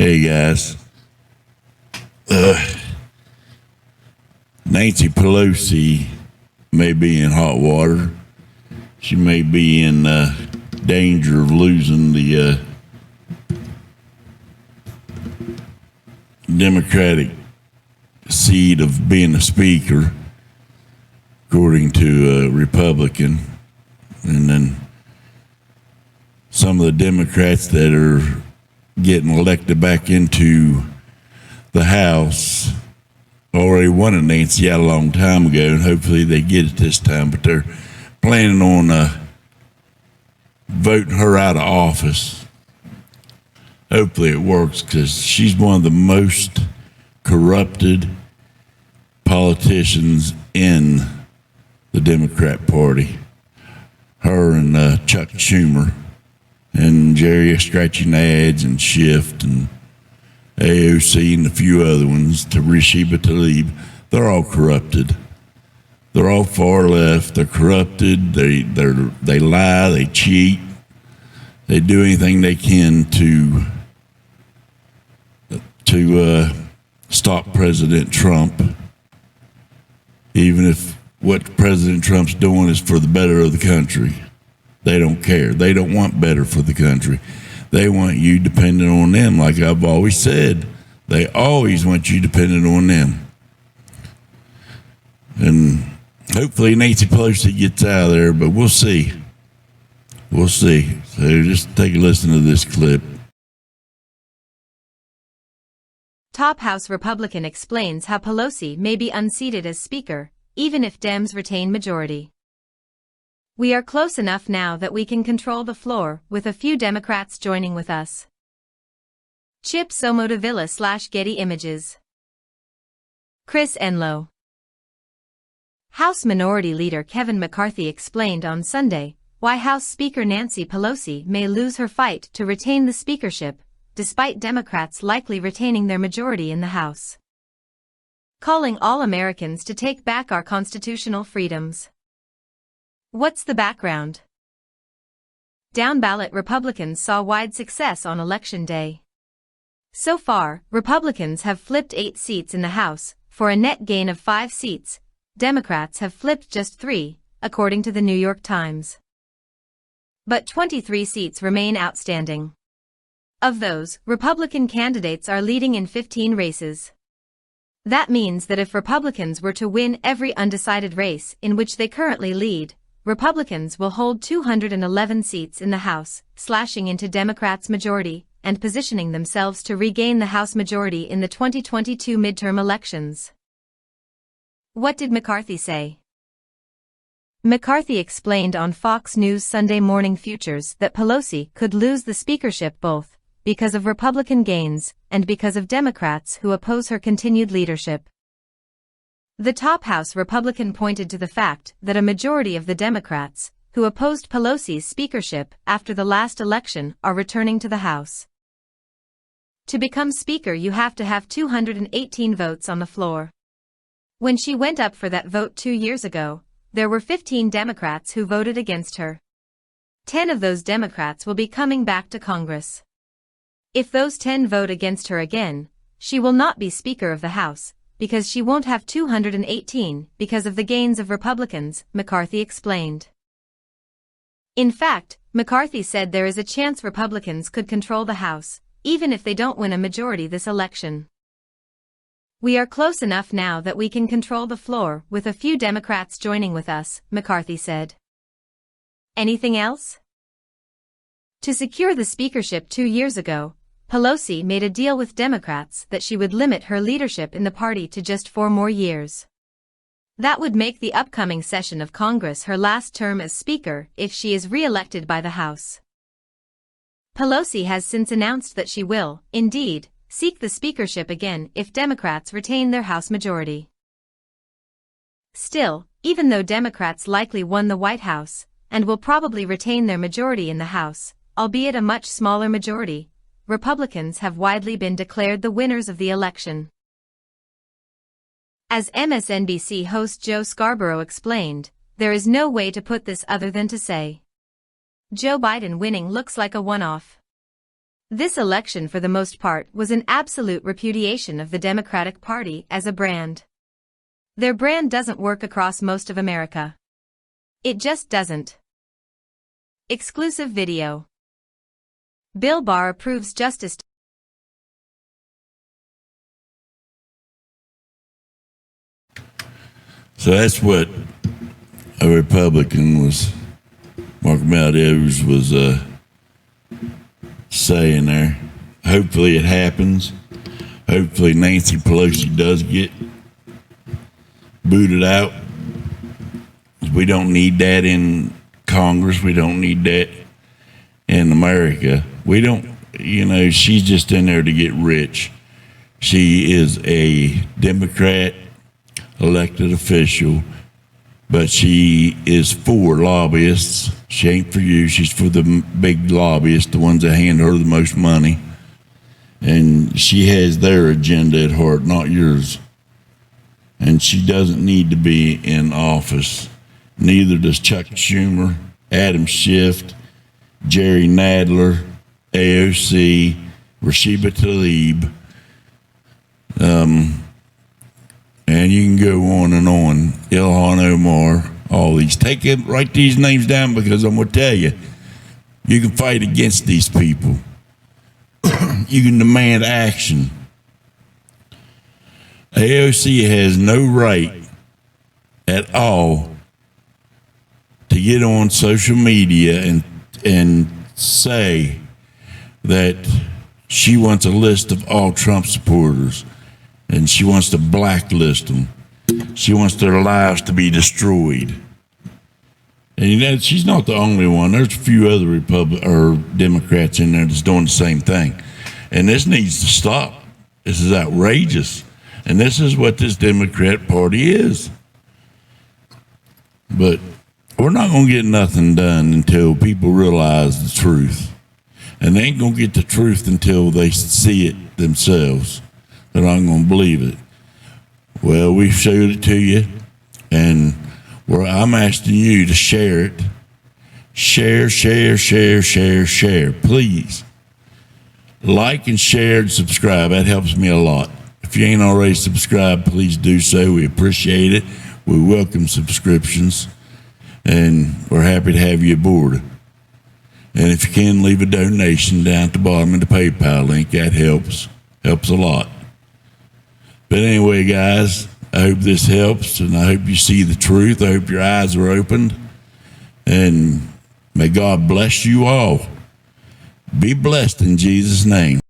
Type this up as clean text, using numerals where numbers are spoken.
Hey guys, Nancy Pelosi may be in hot water. She may be in danger of losing the Democratic seat of being a speaker, according to a Republican. And then some of the Democrats that are getting elected back into the House already wanted Nancy out a long time ago, and hopefully they get it this time. But they're planning on voting her out of office. Hopefully it works, because she's one of the most corrupted politicians in the Democrat Party. Her and Chuck Schumer and Jerry Scratching Ads and Shift and AOC and a few other ones, to Rishiba Tlaib. They're all corrupted. They're all far left. They're corrupted. They lie. They cheat. They do anything they can to stop President Trump, even if what President Trump's doing is for the better of the country. They don't care. They don't want better for the country. They want you dependent on them, like I've always said. They always want you dependent on them. And hopefully Nancy Pelosi gets out of there, but we'll see. We'll see. So just take a listen to this clip. Top House Republican explains how Pelosi may be unseated as Speaker, even if Dems retain majority. We are close enough now that we can control the floor, with a few Democrats joining with us. Chip Somodevilla / Getty Images. Chris Enlow. House Minority Leader Kevin McCarthy explained on Sunday why House Speaker Nancy Pelosi may lose her fight to retain the speakership, despite Democrats likely retaining their majority in the House. Calling all Americans to take back our constitutional freedoms. What's the background? Down-ballot Republicans saw wide success on Election Day. So far, Republicans have flipped 8 seats in the House, for a net gain of 5 seats. Democrats have flipped just 3, according to the New York Times. But 23 seats remain outstanding. Of those, Republican candidates are leading in 15 races. That means that if Republicans were to win every undecided race in which they currently lead, Republicans will hold 211 seats in the House, slashing into Democrats' majority, and positioning themselves to regain the House majority in the 2022 midterm elections. What did McCarthy say? McCarthy explained on Fox News Sunday Morning Futures that Pelosi could lose the speakership both because of Republican gains and because of Democrats who oppose her continued leadership. The top House Republican pointed to the fact that a majority of the Democrats who opposed Pelosi's speakership after the last election are returning to the House. To become Speaker, you have to have 218 votes on the floor. When she went up for that vote 2 years ago, there were 15 Democrats who voted against her. 10 of those Democrats will be coming back to Congress. If those 10 vote against her again, she will not be Speaker of the House, because she won't have 218 because of the gains of Republicans, McCarthy explained. In fact, McCarthy said there is a chance Republicans could control the House, even if they don't win a majority this election. We are close enough now that we can control the floor, with a few Democrats joining with us, McCarthy said. Anything else? To secure the speakership 2 years ago, Pelosi made a deal with Democrats that she would limit her leadership in the party to just 4 more years. That would make the upcoming session of Congress her last term as Speaker if she is re-elected by the House. Pelosi has since announced that she will, indeed, seek the speakership again if Democrats retain their House majority. Still, even though Democrats likely won the White House, and will probably retain their majority in the House, albeit a much smaller majority, Republicans have widely been declared the winners of the election. As MSNBC host Joe Scarborough explained, there is no way to put this other than to say, Joe Biden winning looks like a one-off. This election for the most part was an absolute repudiation of the Democratic Party as a brand. Their brand doesn't work across most of America. It just doesn't. Exclusive video. Bill Barr approves Justice. So that's what a Republican was, Mark Meadows was saying there. Hopefully it happens. Hopefully Nancy Pelosi does get booted out. We don't need that in Congress. We don't need that in America. We don't, she's just in there to get rich. She is a Democrat elected official, but she is for lobbyists. She ain't for you. She's for the big lobbyists, the ones that hand her the most money. And she has their agenda at heart, not yours. And she doesn't need to be in office. Neither does Chuck Schumer, Adam Schiff, Jerry Nadler, AOC, Rashida Tlaib. And you can go on and on. Ilhan Omar, all these. Write these names down, because I'm going to tell you, you can fight against these people. You can demand action. AOC has no right at all to get on social media and say that she wants a list of all Trump supporters and she wants to blacklist them. She wants their lives to be destroyed. And she's not the only one. There's a few other Democrats in there that's doing the same thing. And this needs to stop. This is outrageous. And this is what this Democrat Party is. But we're not going to get nothing done until people realize the truth. And they ain't going to get the truth until they see it themselves. They're not going to believe it. Well, we showed it to you, and I'm asking you to share it. Share, please. Like and share and subscribe. That helps me a lot. If you ain't already subscribed, please do so. We appreciate it. We welcome subscriptions, and we're happy to have you aboard. And if you can, leave a donation down at the bottom of the PayPal link. That helps a lot. But anyway, guys, I hope this helps, and I hope you see the truth. I hope your eyes are opened, and may God bless you all. Be blessed in Jesus' name.